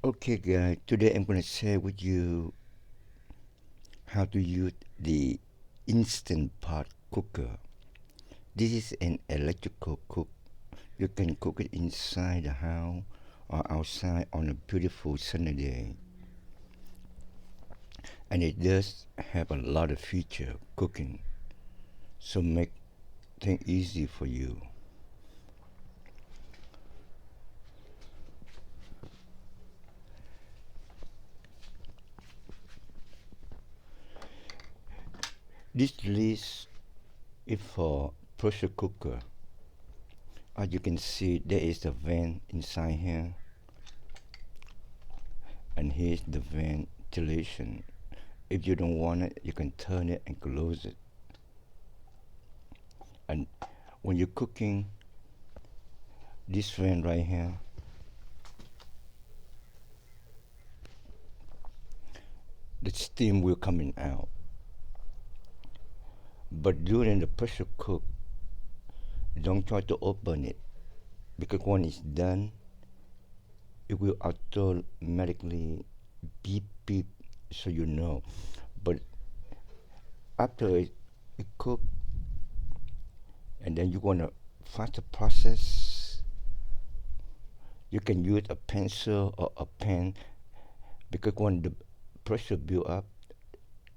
Okay guys, today I'm gonna share with you how to use the Instant Pot cooker. This is an electrical cook. You can cook it inside the house or outside on a beautiful sunny day. And it does have a lot of feature cooking, so make things easy for you. This list is for pressure cooker. As you can see, there is a vent inside here, and here's the ventilation. If you don't want it, you can turn it and close it. And when you're cooking, this vent right here, the steam will coming out. But during the pressure cook, don't try to open it, because when it's done, it will automatically beep beep, so you know. But after it cook, and then you want to faster process, you can use a pencil or a pen, because when the pressure build up,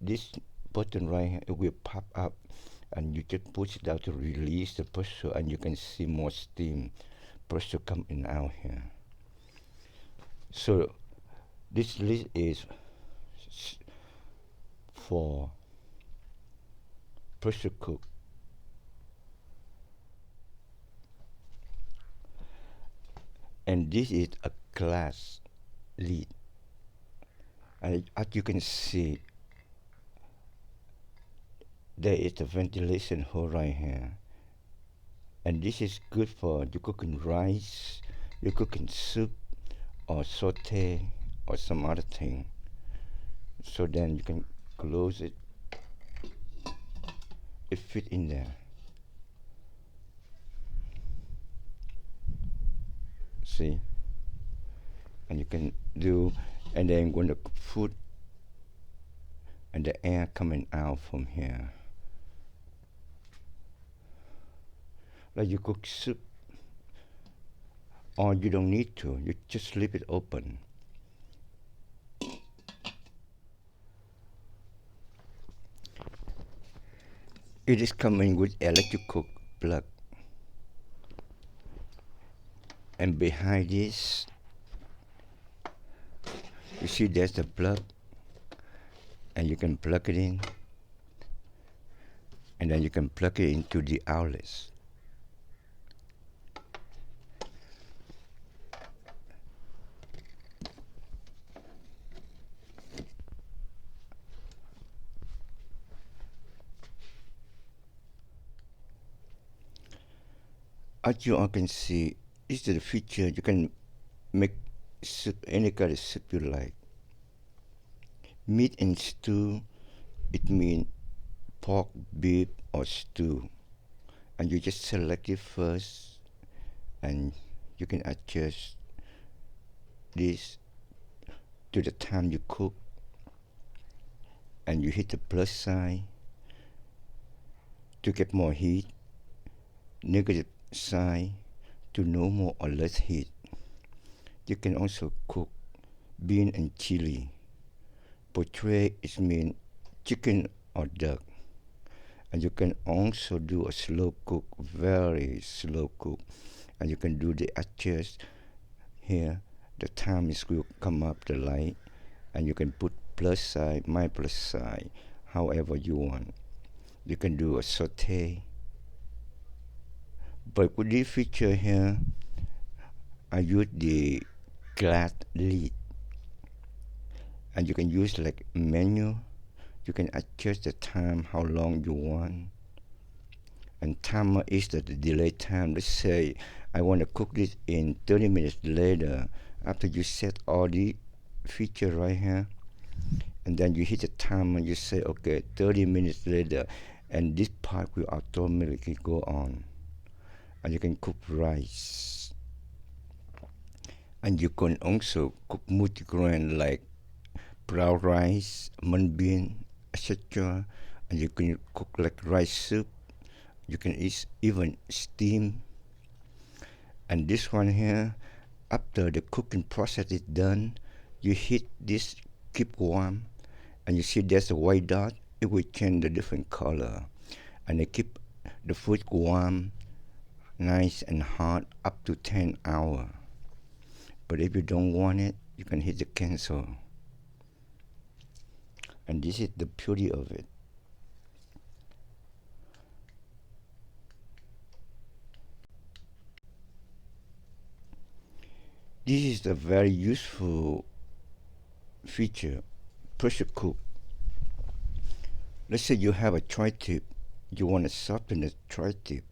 this button right here, it will pop up, and you just push it out to release the pressure, and you can see more steam pressure coming out here. So this list is for pressure cook. And this is a glass lid, and as you can see, there is a ventilation hole right here, and this is good for you cooking rice, you cooking soup, or saute, or some other thing. So then you can close it. It fit in there. See, and you can do, and then when the food and the air coming out from here, like you cook soup, or you don't need to, you just leave it open. It is coming with electrical plug, and behind this, you see there's the plug, and you can plug it in, and then you can plug it into the outlets. As you all can see, this is the feature. You can make soup, any kind of soup you like. Meat and stew, it means pork, beef, or stew. And you just select it first, and you can adjust this to the time you cook, and you hit the plus sign to get more heat, negative sign to no more or less heat. You can also cook bean and chili. Portray is mean chicken or duck. And you can also do a slow cook, very slow cook. And you can do the adjust here. The time is will come up the light, and you can put plus sign, my plus sign, however you want. You can do a saute. But with this feature here, I use the glass lid, and you can use like menu. You can adjust the time, how long you want, and timer is the delay time. Let's say I want to cook this in 30 minutes later. After you set all the feature right here, and then you hit the timer, you say okay, 30 minutes later, and this part will automatically go on, and you can cook rice. And you can also cook multigrain like brown rice, mung bean, etc. And you can cook like rice soup. You can even steam. And this one here, after the cooking process is done, you heat this, keep warm, and you see there's a white dot. It will change the different color, and they keep the food warm, nice and hot up to 10 hours. But if you don't want it, you can hit the cancel. And this is the beauty of it. This is a very useful feature, pressure cook. Let's say you have a tri-tip, you want to soften the tri-tip,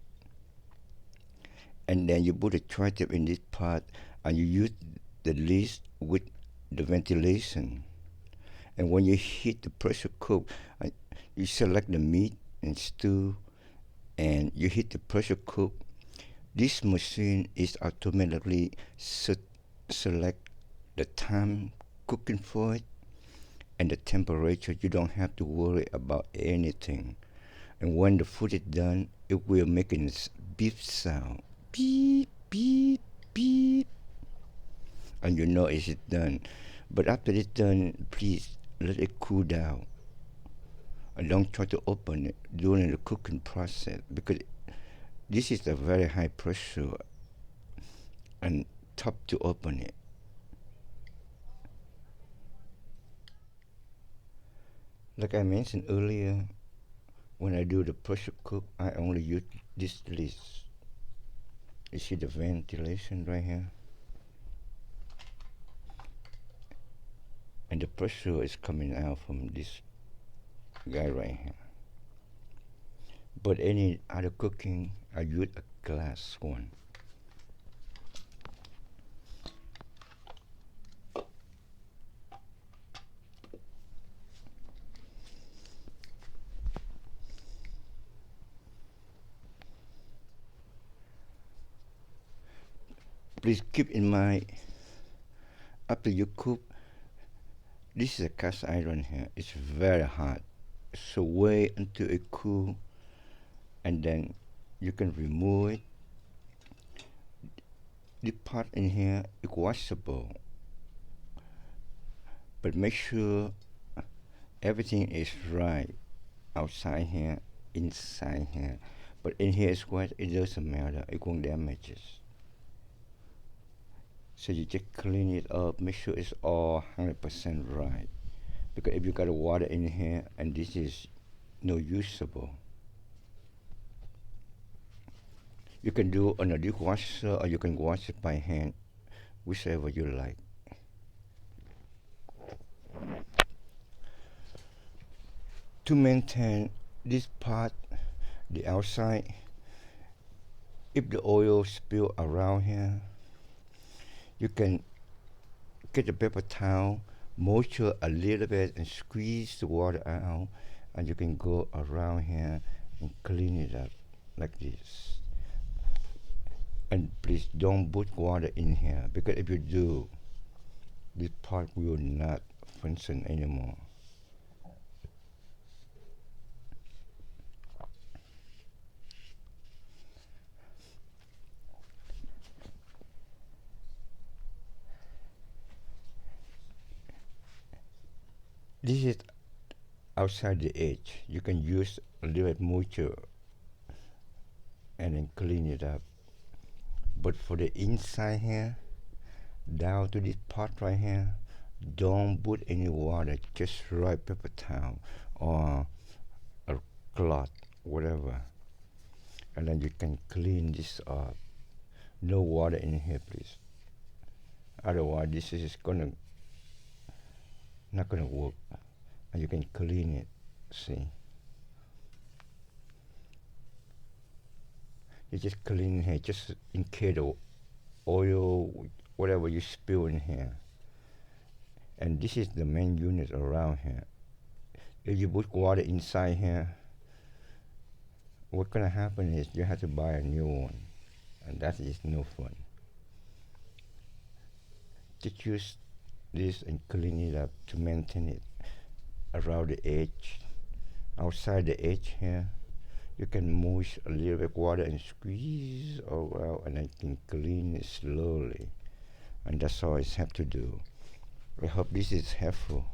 and then you put a tri-tip in this pot, and you use the list with the ventilation. And when you heat the pressure cook, you select the meat and stew, and you hit the pressure cook. This machine is automatically select the time cooking for it and the temperature. You don't have to worry about anything. And when the food is done, it will make a beep sound. Beep, beep, beep. And you know it's done. But after it's done, please let it cool down. And don't try to open it during the cooking process, because this is a very high pressure and tough to open it. Like I mentioned earlier, when I do the pressure cook, I only use this list. You see the ventilation right here? And the pressure is coming out from this guy right here. But any other cooking, I use a glass one. Please keep in mind, after you cook, this is a cast iron here. It's very hot. So wait until it cool, and then you can remove it. The pot in here is washable, but make sure everything is right outside here, inside here. But in here is white, it doesn't matter, it won't damage it. So you just clean it up, make sure it's all 100% right. Because if you got water in here and this is no usable, you can do on a dishwasher or you can wash it by hand, whichever you like. To maintain this part, the outside, if the oil spill around here, you can get a paper towel, moisture a little bit and squeeze the water out, and you can go around here and clean it up like this. And please don't put water in here, because if you do, this part will not function anymore. This is outside the edge. You can use a little bit moisture and then clean it up. But for the inside here, down to this part right here, don't put any water, just write paper towel or a cloth, whatever. And then you can clean this up. No water in here, please. Otherwise, this is not gonna work. And you can clean it, see. You just clean here, just in case the oil, whatever you spill in here. And this is the main unit around here. If you put water inside here, what's gonna happen is you have to buy a new one, and that is no fun. just use this and clean it up to maintain it around the edge. Outside the edge here, you can mush a little bit water and squeeze all out, and I can clean it slowly. And that's all I have to do. I hope this is helpful.